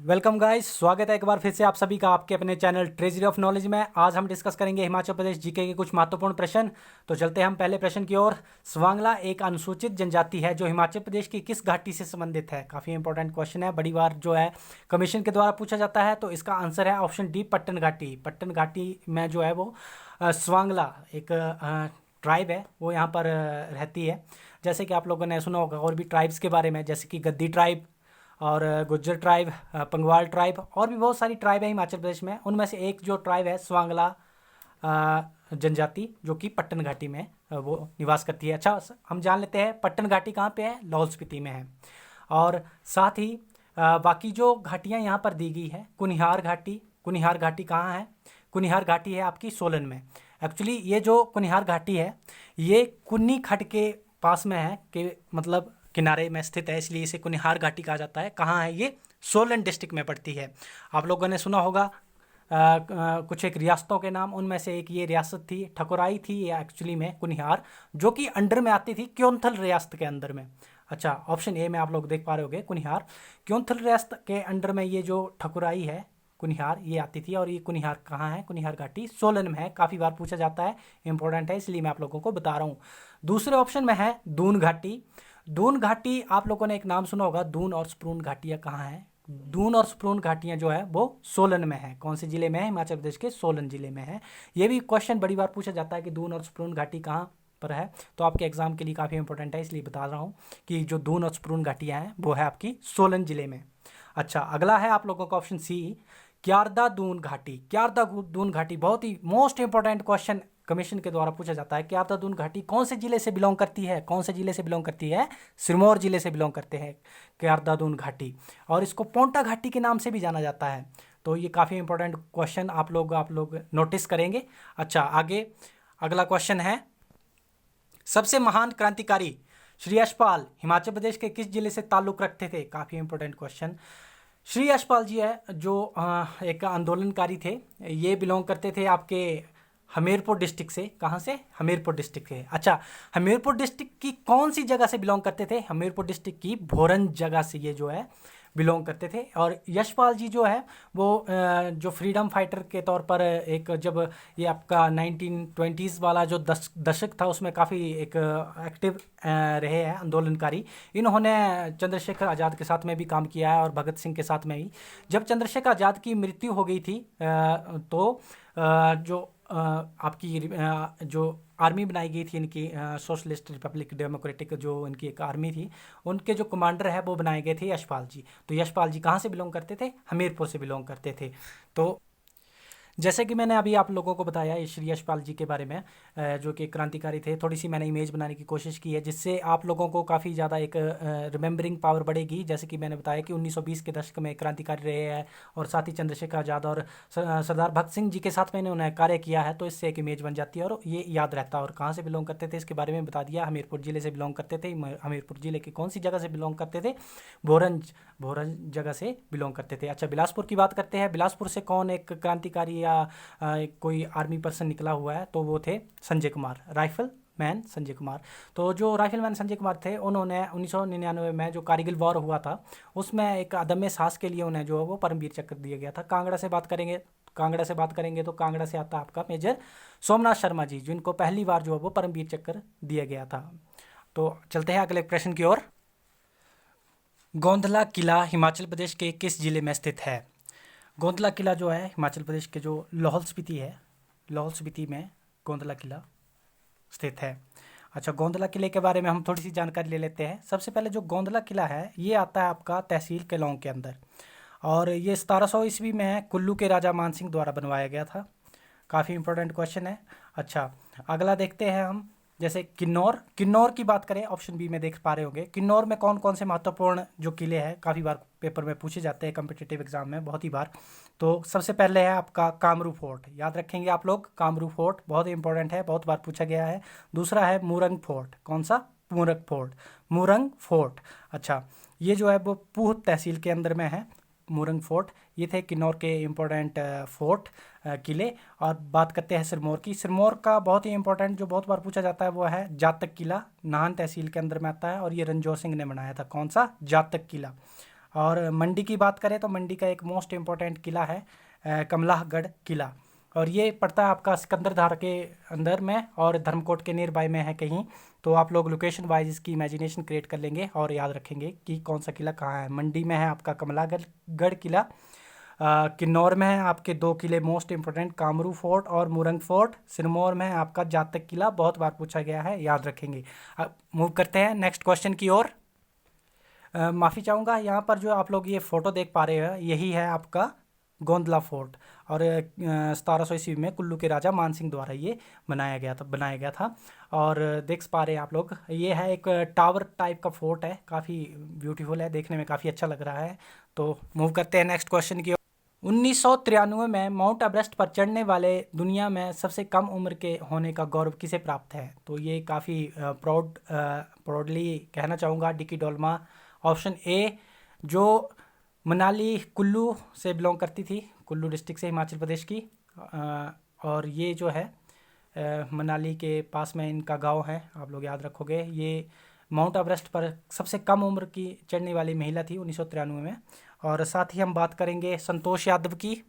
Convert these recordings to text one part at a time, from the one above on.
Welcome guys, स्वागत है एक बार फिर से आप सभी का आपके अपने चैनल ट्रेजरी ऑफ नॉलेज में। आज हम डिस्कस करेंगे हिमाचल प्रदेश जीके के कुछ महत्वपूर्ण प्रश्न। तो चलते हैं हम पहले प्रश्न की ओर। स्वांगला एक अनुसूचित जनजाति है जो हिमाचल प्रदेश की किस घाटी से संबंधित है? काफ़ी इंपॉर्टेंट क्वेश्चन है, बड़ी बार जो है कमीशन के द्वारा पूछा जाता है। तो इसका आंसर है ऑप्शन डी, पट्टन घाटी। पट्टन घाटी में जो है वो स्वांगला एक ट्राइब है, वो यहाँ पर रहती है। जैसे कि आप लोगों ने सुना होगा और भी ट्राइब्स के बारे में, जैसे कि गद्दी ट्राइब और गुज्जर ट्राइब, पंगवाल ट्राइब, और भी बहुत सारी ट्राइब है हिमाचल प्रदेश में। उनमें से एक जो ट्राइब है स्वांगला जनजाति, जो कि पट्टन घाटी में वो निवास करती है। अच्छा, हम जान लेते हैं पट्टन घाटी कहाँ पे है। लाहौल स्पीति में है। और साथ ही बाकी जो घाटियाँ यहाँ पर दी गई है, कुनिहार घाटी। कुनिहार घाटी कहाँ है? कुनिहार घाटी है आपकी सोलन में। एक्चुअली ये जो कुनिहार घाटी है ये कुन्नी खड्ड के पास में है, कि मतलब किनारे में स्थित है, इसलिए इसे कुनिहार घाटी कहा जाता है। कहाँ है ये? सोलन डिस्ट्रिक्ट में पड़ती है। आप लोगों ने सुना होगा कुछ एक रियासतों के नाम, उनमें से एक ये रियासत थी, ठकुराई थी ये एक्चुअली में कुनिहार, जो कि अंडर में आती थी क्योंथल रियासत के अंदर में। अच्छा, ऑप्शन ए में आप लोग देख पा रहे होगे कुनिहार। क्योंथल रियासत के अंडर में ये जो ठकुराई है कुनिहार, ये आती थी। और ये कुनिहार कहाँ है? कुनिहार घाटी सोलन में है। काफ़ी बार पूछा जाता है, इंपॉर्टेंट है, इसलिए मैं आप लोगों को बता रहा हूँ। दूसरे ऑप्शन में है दून घाटी। दून घाटी आप लोगों ने एक नाम सुना होगा, दून और स्प्रून घाटियाँ कहाँ हैं? दून और स्प्रून घाटियाँ जो है वो सोलन में है। कौन से जिले में है? हिमाचल प्रदेश के सोलन जिले में है। ये भी क्वेश्चन बड़ी बार पूछा जाता है कि दून और स्प्रून घाटी कहाँ पर है, तो आपके एग्जाम के लिए काफ़ी इंपॉर्टेंट है, इसलिए बता रहा हूँ कि जो दून और स्प्रून घाटियाँ हैं वो है आपकी सोलन जिले में। अच्छा, अगला है आप लोगों का ऑप्शन सी, क्यारदा दून घाटी। क्यारदा दून घाटी बहुत ही मोस्ट इंपॉर्टेंट क्वेश्चन कमीशन के द्वारा पूछा जाता है। क्यारदा दून घाटी कौन से जिले से बिलोंग करती है? कौन से जिले से बिलोंग करती है? सिरमौर जिले से बिलोंग करते हैं क्यारदा दून घाटी। और इसको पोंटा घाटी के नाम से भी जाना जाता है। तो ये काफ़ी इंपॉर्टेंट क्वेश्चन आप लोग नोटिस करेंगे। अच्छा, आगे अगला क्वेश्चन है, सबसे महान क्रांतिकारी श्री यशपाल हिमाचल प्रदेश के किस जिले से ताल्लुक़ रखते थे? काफ़ी इंपॉर्टेंट क्वेश्चन। श्री यशपाल जी है जो एक आंदोलनकारी थे, ये बिलोंग करते थे आपके हमीरपुर डिस्ट्रिक्ट से। कहाँ से? हमीरपुर डिस्ट्रिक्ट से। अच्छा, हमीरपुर डिस्ट्रिक्ट की कौन सी जगह से बिलोंग करते थे? हमीरपुर डिस्ट्रिक्ट की भोरंज जगह से ये जो है बिलोंग करते थे। और यशपाल जी जो है वो जो फ्रीडम फाइटर के तौर पर एक, जब ये आपका 1920s वाला जो दशक था उसमें काफ़ी एक एक्टिव रहे हैं आंदोलनकारी। इन्होंने चंद्रशेखर आज़ाद के साथ में भी काम किया है और भगत सिंह के साथ में भी। जब चंद्रशेखर आज़ाद की मृत्यु हो गई थी तो जो आपकी जो आर्मी बनाई गई थी इनकी, सोशलिस्ट रिपब्लिक डेमोक्रेटिक, जो इनकी एक आर्मी थी, उनके जो कमांडर है वो बनाए गए थे यशपाल जी। तो यशपाल जी कहाँ से बिलोंग करते थे? हमीरपुर से बिलोंग करते थे। तो जैसे कि मैंने अभी आप लोगों को बताया श्री यशपाल जी के बारे में, जो कि क्रांतिकारी थे, थोड़ी सी मैंने इमेज बनाने की कोशिश की है जिससे आप लोगों को काफ़ी ज़्यादा एक रिमेंबरिंग पावर बढ़ेगी। जैसे कि मैंने बताया कि 1920 के दशक में क्रांतिकारी रहे हैं और साथ ही चंद्रशेखर आज़ाद और सरदार भगत सिंह जी के साथ में इन्होंने कार्य किया है, तो इससे एक इमेज बन जाती है और ये याद रहता है। और कहाँ से बिलोंग करते थे इसके बारे में बता दिया, हमीरपुर जिले से बिलोंग करते थे। हमीरपुर जिले की कौन सी जगह से बिलोंग करते थे? भोरंज जगह से बिलोंग करते थे। अच्छा, बिलासपुर की बात करते हैं। बिलासपुर से कौन एक क्रांतिकारी या कोई आर्मी पर्सन निकला हुआ है? तो वो थे संजय कुमार, राइफल मैन संजय कुमार। तो जो राइफल मैन संजय कुमार थे, उन्होंने 1999 में जो कारगिल वॉर हुआ था उसमें एक अदम्य साहस के लिए उन्हें जो है वो परमवीर चक्र दिया गया था। कांगड़ा से बात करेंगे तो कांगड़ा से आता है आपका मेजर सोमनाथ शर्मा जी, जिनको पहली बार जो है वो परमवीर चक्र दिया गया था। तो चलते हैं अगले प्रश्न की ओर। गोंधला किला हिमाचल प्रदेश के किस जिले में स्थित है? गोंधला किला जो है हिमाचल प्रदेश के जो लाहौल स्पीति है, लाहौल स्पीति में गोंधला किला स्थित है। अच्छा, गोंधला किले के बारे में हम थोड़ी सी जानकारी ले लेते हैं। सबसे पहले जो गोंधला किला है ये आता है आपका तहसील केलांग के अंदर, और ये 1700 ईस्वी में है, कुल्लू के राजा मानसिंह द्वारा बनवाया गया था। काफ़ी इंपॉर्टेंट क्वेश्चन है। अच्छा, अगला देखते हैं हम, जैसे किन्नौर की बात करें, ऑप्शन बी में देख पा रहे होंगे। किन्नौर में कौन कौन से महत्वपूर्ण जो किले हैं, काफ़ी बार पेपर में पूछे जाते हैं कम्पिटिटिव एग्जाम में, बहुत ही बार। तो सबसे पहले है आपका कामरू फोर्ट, याद रखेंगे आप लोग, कामरू फोर्ट बहुत ही इंपॉर्टेंट है, बहुत बार पूछा गया है। दूसरा है मूरंग फोर्ट। कौन सा? मूरंग फोर्ट। अच्छा, ये जो है वो पूह तहसील के अंदर में है मूरंग फोर्ट। ये थे किन्नौर के इम्पोर्टेंट फोर्ट किले। और बात करते हैं सिरमौर की। सिरमौर का बहुत ही इंपॉर्टेंट जो बहुत बार पूछा जाता है वो है जातक किला, नाहन तहसील के अंदर में आता है और ये रणजोत सिंह ने बनाया था। कौन सा? जातक किला। और मंडी की बात करें तो मंडी का एक मोस्ट इम्पोर्टेंट किला है कमलाहगढ़ किला, और ये पड़ता है आपका सिकंदरधार के अंदर में और धर्मकोट के नियर बाय में है कहीं। तो आप लोग लोकेशन वाइज इसकी इमेजिनेशन क्रिएट कर लेंगे और याद रखेंगे कि कौन सा किला कहाँ है। मंडी में है आपका कमलागढ़ किला, किन्नौर में है आपके दो किले मोस्ट इंपॉर्टेंट, कामरू फोर्ट और मुरंग फोर्ट। सिरमौर में है आपका जातक किला, बहुत बार पूछा गया है, याद रखेंगे। अब मूव करते हैं नेक्स्ट क्वेश्चन की ओर। माफ़ी चाहूँगा, यहाँ पर जो आप लोग ये फ़ोटो देख पा रहे हैं यही है आपका गोंदला फोर्ट, और 1700 ईस्वी में कुल्लू के राजा मानसिंह द्वारा ये बनाया गया था। और देख पा रहे हैं आप लोग, ये है एक टावर टाइप का फोर्ट है, काफ़ी ब्यूटीफुल है, देखने में काफ़ी अच्छा लग रहा है। तो मूव करते हैं नेक्स्ट क्वेश्चन की ओर। 1993 में माउंट एवरेस्ट पर चढ़ने वाले दुनिया में सबसे कम उम्र के होने का गौरव किसे प्राप्त है? तो ये काफ़ी प्राउडली कहना चाहूँगा डिकी डोल्मा। ऑप्शन ए, जो मनाली कुल्लू से बिलोंग करती थी, कुल्लू डिस्ट्रिक्ट से, हिमाचल प्रदेश की, और ये जो है मनाली के पास में इनका गांव है, आप लोग याद रखोगे। ये माउंट एवरेस्ट पर सबसे कम उम्र की चढ़ने वाली महिला थी 1993 में। और साथ ही हम बात करेंगे संतोष यादव की।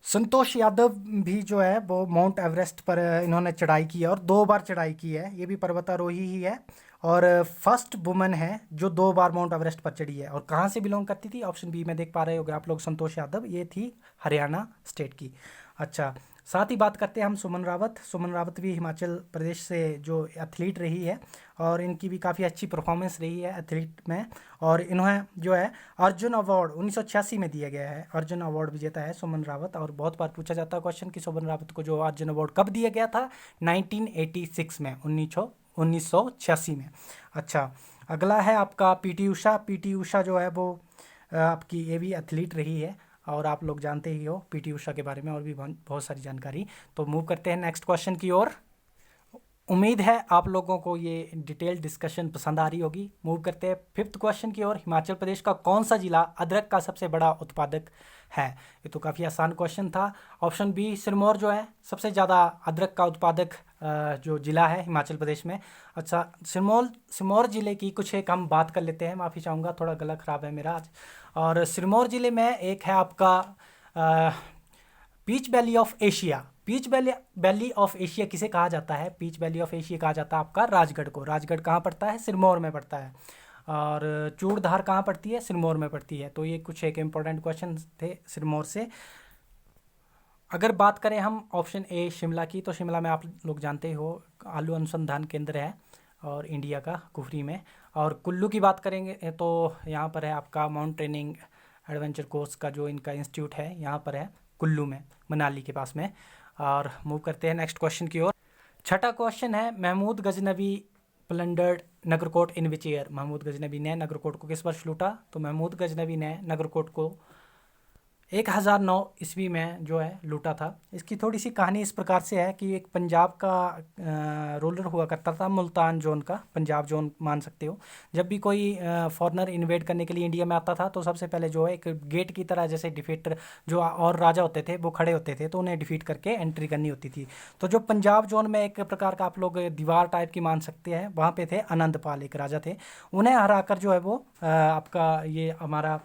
संतोष यादव भी जो है वो माउंट एवरेस्ट पर इन्होंने चढ़ाई की है और 2 बार चढ़ाई की है, ये भी पर्वतारोही ही है और फर्स्ट वुमन है जो 2 बार माउंट एवरेस्ट पर चढ़ी है। और कहाँ से बिलोंग करती थी? ऑप्शन बी में देख पा रहे होगे आप लोग, संतोष यादव, ये थी हरियाणा स्टेट की। अच्छा, साथ ही बात करते हैं हम सुमन रावत। सुमन रावत भी हिमाचल प्रदेश से जो एथलीट रही है और इनकी भी काफ़ी अच्छी परफॉर्मेंस रही है एथलीट में, और इन्हें जो है अर्जुन अवार्ड 1986 में दिया गया है। अर्जुन अवार्ड विजेता है सुमन रावत, और बहुत बार पूछा जाता है क्वेश्चन कि सुमन रावत को जो अर्जुन अवार्ड कब दिया गया था? 1986 में, 1986 में। अच्छा, अगला है आपका पीटी उषा। पीटी उषा जो है वो आपकी ये भी एथलीट रही है और आप लोग जानते ही हो पीटी उषा के बारे में और भी बहुत सारी जानकारी। तो मूव करते हैं नेक्स्ट क्वेश्चन की ओर। उम्मीद है आप लोगों को ये डिटेल डिस्कशन पसंद आ रही होगी। मूव करते हैं 5th क्वेश्चन की ओर। हिमाचल प्रदेश का कौन सा जिला अदरक का सबसे बड़ा उत्पादक है? ये तो काफ़ी आसान क्वेश्चन था। ऑप्शन बी, सिरमौर जो है सबसे ज़्यादा अदरक का उत्पादक जो ज़िला है हिमाचल प्रदेश में। अच्छा, सिरमौर ज़िले की कुछ एक हम बात कर लेते हैं। माफ़ी चाहूँगा, थोड़ा गला ख़राब है मेरा आज। और सिरमौर ज़िले में एक है आपका peach valley of Asia. Peach valley of Asia किसे कहा जाता है? पीच वैली ऑफ एशिया कहा जाता है आपका राजगढ़ को। राजगढ़ कहाँ पड़ता है? सिरमौर में पड़ता है। और चूड़धार कहाँ पड़ती है? सिरमौर में पड़ती है। तो ये कुछ एक इम्पोर्टेंट क्वेश्चन थे सिरमौर से। अगर बात करें हम ऑप्शन ए शिमला की, तो शिमला में आप लोग जानते हो आलू अनुसंधान केंद्र है और इंडिया का, कुफरी में। और कुल्लू की बात करेंगे तो यहाँ पर है आपका माउंटेनिंग एडवेंचर कोर्स का जो इनका इंस्टीट्यूट है, यहाँ पर है कुल्लू में, मनाली के पास में। और मूव करते हैं नेक्स्ट क्वेश्चन की ओर। छठा क्वेश्चन है, Mahmud Ghaznavi plundered Nagarkot in which year? Mahmud Ghaznavi ने नगरकोट को किस वर्ष लूटा? तो महमूद गजनबी ने नगरकोट को 1009 ईस्वी में जो है लूटा था। इसकी थोड़ी सी कहानी इस प्रकार से है कि एक पंजाब का रूलर हुआ करता था, मुल्तान जोन का, पंजाब जोन मान सकते हो। जब भी कोई फॉरेनर इन्वेड करने के लिए इंडिया में आता था तो सबसे पहले जो है एक गेट की तरह, जैसे डिफीटर जो और राजा होते थे वो खड़े होते थे तो उन्हें डिफीट करके एंट्री करनी होती थी। तो जो पंजाब जोन में एक प्रकार का आप लोग दीवार टाइप की मान सकते हैं, वहाँ पे थे आनंदपाल, एक राजा थे। उन्हें हराकर जो है वो आपका ये हमारा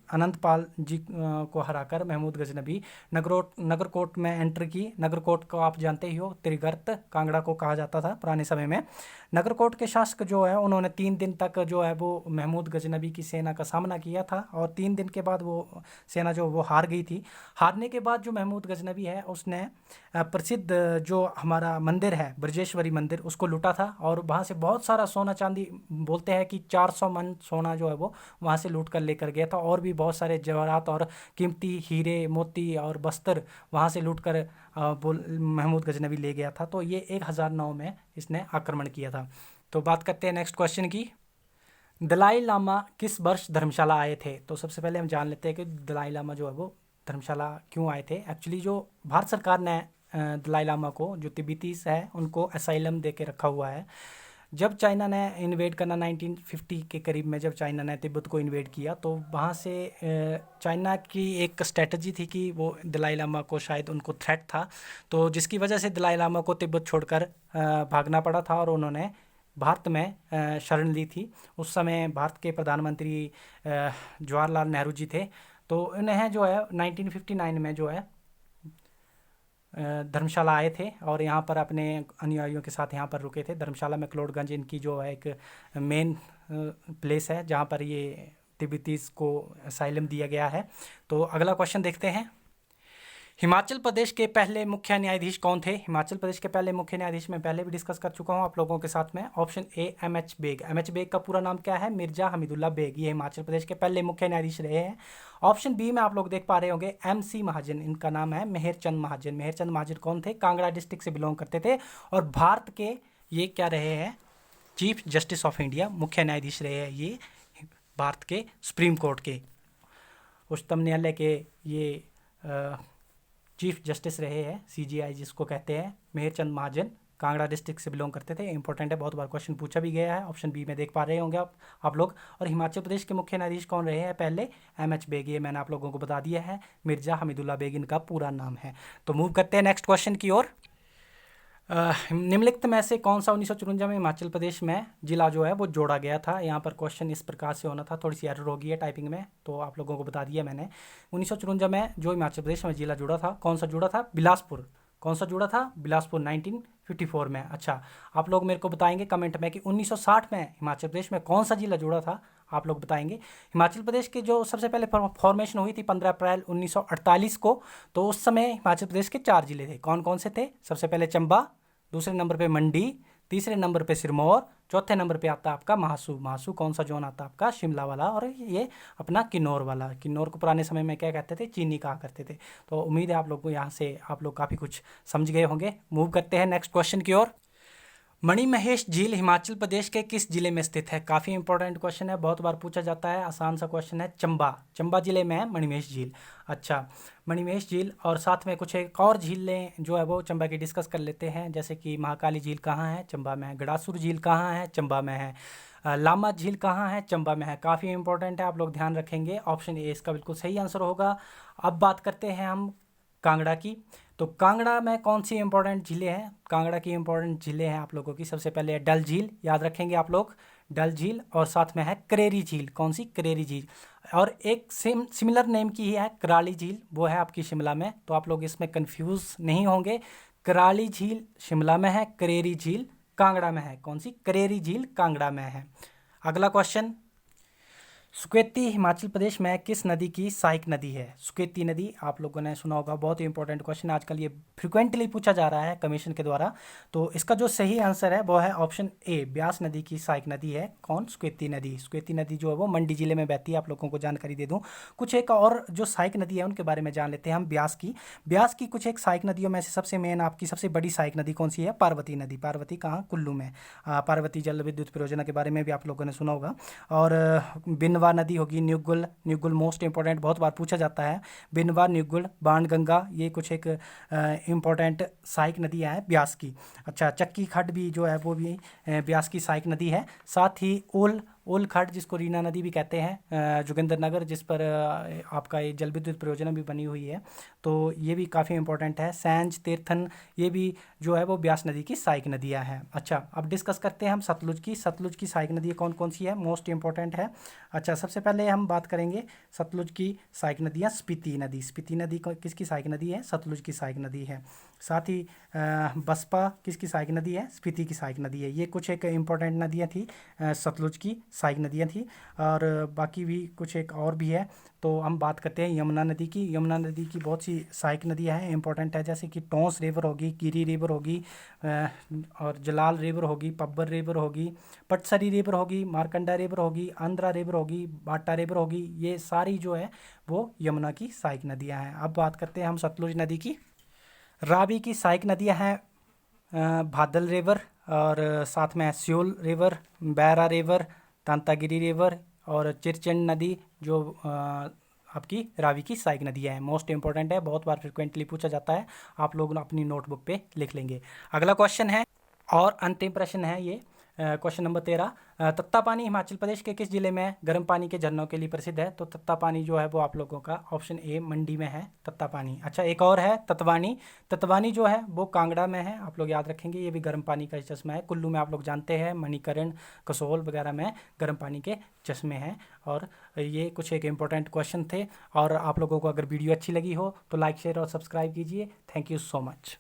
अनंतपाल जी को हराकर महमूद गजनबी नगरकोट में एंटर की। नगरकोट को आप जानते ही हो, त्रिगर्त कांगड़ा को कहा जाता था पुराने समय में। नगरकोट के शासक जो है उन्होंने 3 दिन तक जो है वो महमूद गजनबी की सेना का सामना किया था और 3 दिन के बाद वो सेना जो वो हार गई थी। हारने के बाद जो महमूद गजनबी है उसने प्रसिद्ध जो हमारा मंदिर है ब्रजेश्वरी मंदिर, उसको लूटा था और वहाँ से बहुत सारा सोना चांदी, बोलते हैं कि 400 मन सोना जो है वो वहाँ से लूट कर लेकर गया था, और भी बहुत सारे जवाहरात और कीमती हीरे मोती और बस्तर वहाँ से लूट कर महमूद गजनबी ले गया था। तो ये 1009 में इसने आक्रमण किया था। तो बात करते हैं नेक्स्ट क्वेश्चन की। दलाई लामा किस वर्ष धर्मशाला आए थे? तो सबसे पहले हम जान लेते हैं कि दलाई लामा जो है वो धर्मशाला क्यों आए थे। एक्चुअली जो भारत सरकार ने दलाई लामा को, जो तिब्बतीस है, उनको असाइलम दे के रखा हुआ है। जब चाइना ने इन्वेड करना 1950 के करीब में, जब चाइना ने तिब्बत को इन्वेड किया तो वहाँ से चाइना की एक स्ट्रेटजी थी कि वो दलाई लामा को, शायद उनको थ्रेट था, तो जिसकी वजह से दलाई लामा को तिब्बत छोड़कर भागना पड़ा था और उन्होंने भारत में शरण ली थी। उस समय भारत के प्रधानमंत्री जवाहरलाल नेहरू जी थे। तो इन्हें जो है 1959 में जो है धर्मशाला आए थे और यहाँ पर अपने अनुयायियों के साथ यहाँ पर रुके थे। धर्मशाला मैक्लोडगंज इनकी जो है एक मेन प्लेस है जहाँ पर ये तिब्बतीज़ को असाइलम दिया गया है। तो अगला क्वेश्चन देखते हैं। हिमाचल प्रदेश के पहले मुख्य न्यायाधीश कौन थे? हिमाचल प्रदेश के पहले मुख्य न्यायाधीश मैं पहले भी डिस्कस कर चुका हूँ आप लोगों के साथ में। Option A M H. Beg. M H. Beg का पूरा नाम क्या है? मिर्जा हमीदुल्ला बेग। ये हिमाचल प्रदेश के पहले मुख्य न्यायाधीश रहे हैं। ऑप्शन बी में आप लोग देख पा रहे होंगे एम.सी. महाजन। इनका नाम है मेहरचंद महाजन। मेहरचंद महाजन कौन थे? कांगड़ा डिस्ट्रिक्ट से बिलोंग करते थे और भारत के ये क्या रहे हैं? चीफ जस्टिस ऑफ इंडिया, मुख्य न्यायाधीश रहे हैं ये भारत के सुप्रीम कोर्ट के, उच्चतम न्यायालय के ये चीफ जस्टिस रहे हैं, सीजीआई जिसको कहते हैं। मेहरचंद महाजन कांगड़ा डिस्ट्रिक्ट से बिलोंग करते थे। इंपॉर्टेंट है, बहुत बार क्वेश्चन पूछा भी गया है। ऑप्शन बी में देख पा रहे होंगे आप लोग। और हिमाचल प्रदेश के मुख्य न्यायाधीश कौन रहे हैं पहले? एम.एच. बेग। ये मैंने आप लोगों को बता दिया है, मिर्जा हमीदुल्ला बेग इनका पूरा नाम है। तो मूव करते हैं नेक्स्ट क्वेश्चन की ओर। निम्नलिखित में से कौन सा 1954 में हिमाचल प्रदेश में जिला जो है वो जोड़ा गया था? यहाँ पर क्वेश्चन इस प्रकार से होना था, थोड़ी सी एरर हो गई है टाइपिंग में, तो आप लोगों को बता दिया मैंने। 1954 में जो हिमाचल प्रदेश में जिला जुड़ा था, कौन सा जुड़ा था? बिलासपुर। कौन सा जुड़ा था? बिलासपुर 1954 में। अच्छा, आप लोग मेरे को बताएंगे कमेंट में कि 1960 में हिमाचल प्रदेश में कौन सा जिला जुड़ा था? आप लोग बताएंगे। हिमाचल प्रदेश के जो सबसे पहले फॉर्मेशन हुई थी 15 अप्रैल 1948 को, तो उस समय हिमाचल प्रदेश के 4 जिले थे। कौन कौन से थे? सबसे पहले चंबा, दूसरे नंबर पे मंडी, तीसरे नंबर पे सिरमौर, चौथे नंबर पे आता है आपका महासू। महासू कौन सा जोन आता है आपका? शिमला वाला। और ये अपना किन्नौर वाला। किन्नौर को पुराने समय में क्या कहते थे? चीनी कहा करते थे। तो उम्मीद है आप लोग को यहाँ से आप लोग काफ़ी कुछ समझ गए होंगे। मूव करते हैं नेक्स्ट क्वेश्चन की ओर। मणिमहेश झील हिमाचल प्रदेश के किस जिले में स्थित है? काफ़ी इंपॉर्टेंट क्वेश्चन है, बहुत बार पूछा जाता है। आसान सा क्वेश्चन है। चंबा। चंबा जिले में है मणिमहेश झील। अच्छा, मणिमहेश झील और साथ में कुछ एक और झीलें जो है वो चंबा की डिस्कस कर लेते हैं। जैसे कि महाकाली झील कहाँ है? चंबा में है। गड़ासुर झील कहाँ है? चंबा में है। लामा झील कहाँ है? चंबा में है। काफ़ी इंपॉर्टेंट है, आप लोग ध्यान रखेंगे। ऑप्शन ए इसका बिल्कुल सही आंसर होगा। अब बात करते हैं हम कांगड़ा की। तो कांगड़ा में कौन सी इंपॉर्टेंट झीलें हैं? कांगड़ा की इंपॉर्टेंट झीलें हैं आप लोगों की। सबसे पहले है डल झील, याद रखेंगे आप लोग, डल झील। और साथ में है करेरी झील। कौन सी? करेरी झील। और एक सिमिलर नेम की ही है कराली झील, वो है आपकी शिमला में। तो आप लोग इसमें कंफ्यूज नहीं होंगे। कराली झील शिमला में है, करेरी झील कांगड़ा में है। कौन सी? करेरी झील कांगड़ा में है। अगला क्वेश्चन, सुकेती हिमाचल प्रदेश में किस नदी की सहायक नदी है? सुकेती नदी आप लोगों ने सुना होगा, बहुत ही इंपॉर्टेंट क्वेश्चन। आजकल ये फ्रिक्वेंटली पूछा जा रहा है कमीशन के द्वारा। तो इसका जो सही आंसर है वो है ऑप्शन ए, ब्यास नदी की सहायक नदी है। कौन? सुकेती नदी। सुकेती नदी जो है वो मंडी जिले में बहती है। आप लोगों को जानकारी दे दूँ कुछ एक और जो सहायक नदी है उनके बारे में जान लेते हैं हम। ब्यास की। ब्यास की कुछ एक सहायक नदियों में से सबसे मेन आपकी सबसे बड़ी सहायक नदी कौन सी है? पार्वती नदी। पार्वती कहाँ? कुल्लू में। पार्वती जल विद्युत परियोजना के बारे में भी आप लोगों ने सुना होगा। और बिनवा नदी होगी, न्यूगुल। न्यूगुल मोस्ट इंपॉर्टेंट, बहुत बार पूछा जाता है। बिनवा, न्यूगुल, बाणगंगा, ये कुछ एक इंपॉर्टेंट सहायक नदियाँ हैं ब्यास की। अच्छा, चक्की खड्ड भी जो है वो भी ब्यास की सहायक नदी है। साथ ही ओल खड्ड जिसको रीना नदी भी कहते हैं, जोगिंद्रनगर, जिस पर आपका ये जल विद्युत परियोजना भी बनी हुई है। तो ये भी काफ़ी इंपॉर्टेंट है। सैंज, तीर्थन, ये भी जो है वो ब्यास नदी की सहायक नदियाँ हैं। अच्छा, अब डिस्कस करते हैं हम सतलुज की। सतलुज की सहायक नदी कौन कौन सी है? मोस्ट इंपॉर्टेंट है। अच्छा, सबसे पहले हम बात करेंगे सतलुज की सहायक नदियाँ। स्पीति नदी। स्पीति नदी किसकी सहायक नदी है? सतलुज की सहायक नदी है। साथ ही बसपा किसकी सहायक नदी है? स्पीति की सहायक नदी है। ये कुछ एक इंपॉर्टेंट नदियाँ थी, सतलुज की सहायक नदियाँ थी। और बाकी भी कुछ एक और भी है। तो हम बात करते हैं यमुना नदी की। यमुना नदी की बहुत सी सहायक नदियाँ हैं, इंपॉर्टेंट है। जैसे कि टोंस रिवर होगी, गिरी रिवर होगी, और जलाल रिवर होगी, पब्बर रिवर होगी, पटसरी रिवर होगी, मारकंडा रिवर होगी, आंध्रा रिवर होगी, बाटा रिवर होगी। ये सारी जो है वो यमुना की सहायक नदियाँ हैं। अब बात करते हैं हम सतलुज नदी की। रावी की सहायक नदियाँ हैं भादल रिवर, और साथ में स्योल रिवर, बैरा रिवर, तांतागिरी रिवर और चिरचंड नदी जो आपकी रावी की सहायक नदियाँ हैं। मोस्ट इंपॉर्टेंट है, बहुत बार फ्रिक्वेंटली पूछा जाता है। आप लोग अपनी नोटबुक पे लिख लेंगे। अगला क्वेश्चन है और अंतिम प्रश्न है ये। क्वेश्चन नंबर 13, तत्तापानी हिमाचल प्रदेश के किस जिले में गर्म पानी के झरनों के लिए प्रसिद्ध है? तो तत्तापानी जो है वो आप लोगों का ऑप्शन ए मंडी में है तत्तापानी। अच्छा, एक और है ततवानी। ततवानी जो है वो कांगड़ा में है, आप लोग याद रखेंगे, ये भी गर्म पानी का चश्मा है। कुल्लू में आप लोग जानते हैं, मणिकरण, कसोल वगैरह में गर्म पानी के चश्मे हैं। और ये कुछ एक इंपॉर्टेंट क्वेश्चन थे। और आप लोगों को अगर वीडियो अच्छी लगी हो तो लाइक, शेयर और सब्सक्राइब कीजिए। Thank you so much.